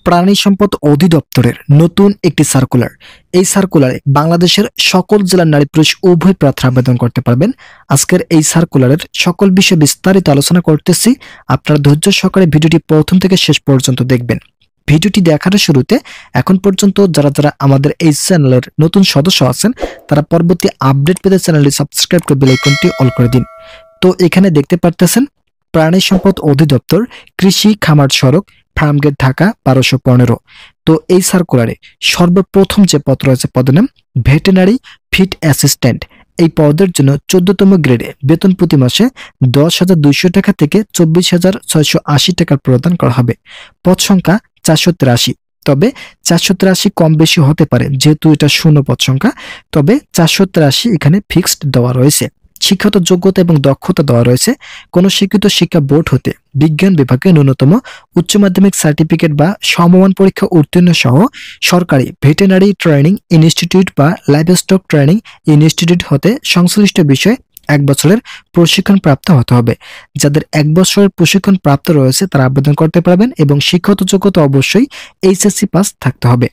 প্রাণী সম্পদ অধিদপ্তরের নতুন একটি সার্কুলার। এই সার্কুলারে বাংলাদেশের সকল জেলার নারী পুরুষ উভয় প্রার্থী আবেদন করতে পারবেন। আজকের এই সার্কুলারের সকল বিষয়ে বিস্তারিত আলোচনা করতেছি। আপনারা ধৈর্য সহকারে ভিডিওটি প্রথম থেকে শেষ পর্যন্ত দেখবেন। ভিডিওটি দেখার শুরুতে এখন পর্যন্ত যারা যারা আমাদের এই চ্যানেলের নতুন সদস্য আছেন তারা পরবর্তী আপডেট পেতে চ্যানেলটি সাবস্ক্রাইব করে বেল আইকনটি অল করে দিন। তো এখানে দেখতে পারতেছেন প্রাণী সম্পদ অধিদপ্তর, কৃষি খামার সড়ক, ফার্মগেট, ঢাকা 1215। তো এই সার্কুলারে সর্বপ্রথম যে পদ রয়েছে পদের নাম ভেটেরিনারি ফিড অ্যাসিস্ট্যান্ট। এই পদের জন্য 14তম গ্রেডে বেতন প্রতি মাসে 10,200 টাকা থেকে 24,680 টাকা প্রদান করা হবে। পদ সংখ্যা 483। তবে 483 কম বেশি হতে পারে, যেহেতু এটা শূন্য পদ সংখ্যা। তবে 483 এখানে ফিক্সড দেওয়া রয়েছে। শিক্ষাগত যোগ্যতা এবং দক্ষতা দেওয়া রয়েছে। কোনো স্বীকৃত শিক্ষা বোর্ড হতে বিজ্ঞান বিভাগে ন্যূনতম উচ্চ মাধ্যমিক সার্টিফিকেট বা সমমান পরীক্ষা উত্তীর্ণ সহ সরকারি ভেটেরিনারি ট্রেনিং ইনস্টিটিউট বা লাইভস্টক ট্রেনিং ইনস্টিটিউট হতে সংশ্লিষ্ট বিষয়ে 1 বছরের প্রশিক্ষণ প্রাপ্ত হতে হবে। যাদের 1 বছরের প্রশিক্ষণ প্রাপ্ত রয়েছে তারা আবেদন করতে পারবেন এবং শিক্ষাগত যোগ্যতা অবশ্যই এইচএসসি পাস থাকতে হবে।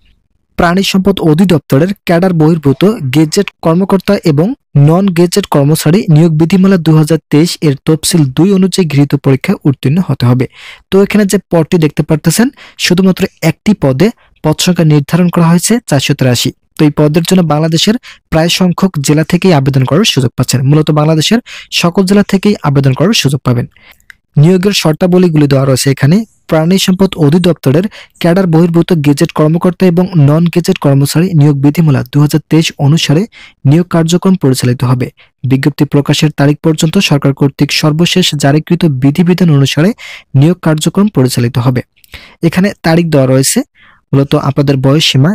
প্রাণী সম্পদ অধিদপ্তরের ক্যাডার বহির্ভূত গেজেট কর্মকর্তা এবং নন গেজেট কর্মচারী নিয়োগ বিধিমালা 2023 এর তফসিল 2 অনুযায়ী গৃহীত পরীক্ষায় উত্তীর্ণ হতে হবে। তো এখানে যে পদটি দেখতে পারতেছেন শুধুমাত্র একটি পদে পদ সংখ্যা নির্ধারণ করা হয়েছে 483। তো এই পদের জন্য বাংলাদেশের প্রায় সংখ্যক জেলা থেকেই আবেদন করার সুযোগ পাচ্ছেন। মূলত বাংলাদেশের সকল জেলা থেকেই আবেদন করার সুযোগ পাবেন। নিয়োগের শর্তাবলীগুলি দেওয়া রয়েছে এখানে। প্রাণী সম্পদ অধিদপ্তরের ক্যাডার বহির্ভূত গেজেট কর্মকর্তা এবং নন গেজেট কর্মচারী নিয়োগ বিধিমালা 2023 অনুসারে নিয়োগ কার্যক্রম পরিচালিত হবে। বিজ্ঞপ্তি প্রকাশের তারিখ পর্যন্ত সরকার কর্তৃক সর্বশেষ জারিকৃত বিধিবিধান অনুসারে নিয়োগ কার্যক্রম পরিচালিত হবে। এখানে তারিখ দেওয়া রয়েছে। মূলত আপনাদের বয়স সীমা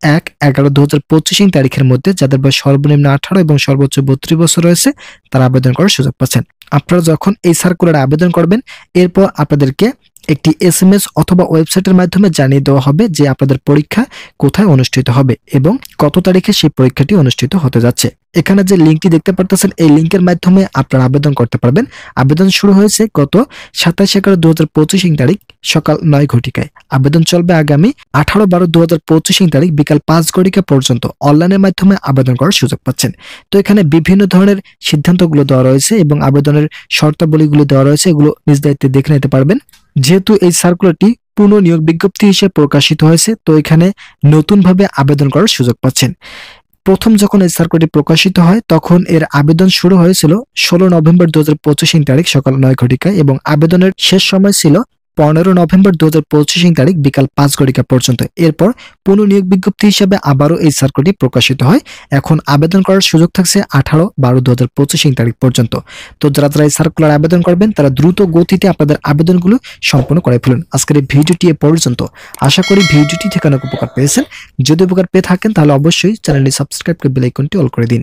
1/11/2025 তারিখের মধ্যে যাদের বয়স সর্বনিম্ন 18 এবং সর্বোচ্চ 32 বছর রয়েছে তারা আবেদন করার সুযোগ পাচ্ছেন। আপনারা যখন এই সার্কুলারে আবেদন করবেন এরপর আপনাদেরকে একটি SMS অথবা ওয়েবসাইটের মাধ্যমে জানিয়ে দেওয়া হবে যে আপনাদের পরীক্ষা কোথায় অনুষ্ঠিত হবে এবং কত তারিখে সেই পরীক্ষাটি অনুষ্ঠিত হতে যাচ্ছে। এখানে যে লিঙ্কটি দেখতে পারতেছেন এই লিঙ্কের মাধ্যমে আপনারা আবেদন করতে পারবেন। আবেদন শুরু হয়েছে গত 27/11/2025 তারিখ সকাল 9 ঘটিকায়। আবেদন চলবে আগামী 18/12/2025 তারিখ বিকাল 5 ঘটিকা পর্যন্ত। অনলাইনের মাধ্যমে আবেদন করার সুযোগ পাচ্ছেন। তো এখানে বিভিন্ন ধরনের সিদ্ধান্তগুলো দেওয়া রয়েছে এবং আবেদনের শর্তাবলীগুলো দেওয়া রয়েছে, এগুলো নিজ দায়িত্বে দেখে নিতে পারবেন। যেহেতু এই সার্কুলারটি পুনঃ নিয়োগ বিজ্ঞপ্তি হিসেবে প্রকাশিত হয়েছে তো এখানে নতুনভাবে আবেদন করার সুযোগ পাচ্ছেন। প্রথম যখন এই সার্কুলারটি প্রকাশিত হয় তখন এর আবেদন শুরু হয়েছিল 16 নভেম্বর 2025 তারিখ সকাল 9 ঘটিকায় এবং আবেদনের শেষ সময় ছিল 15 নভেম্বর 2025 তারিখ বিকাল 5 ঘটিকা পর্যন্ত। এরপর পুনঃ নিয়োগ বিজ্ঞপ্তি হিসেবে আবারও এই সার্কুলারটি প্রকাশিত হয়। এখন আবেদন করার সুযোগ থাকছে 18/12/2025 তারিখ পর্যন্ত। তো যারা যারা এই সার্কুলার আবেদন করবেন তারা দ্রুত গতিতে আপনাদের আবেদনগুলো সম্পন্ন করে ফেলুন। আজকের এই ভিডিওটি এ পর্যন্ত। আশা করি ভিডিওটি থেকে অনেক উপকার পেয়েছেন। যদি উপকার পেয়ে থাকেন তাহলে অবশ্যই চ্যানেলটি সাবস্ক্রাইব করে বেল আইকনটি অল করে দিন।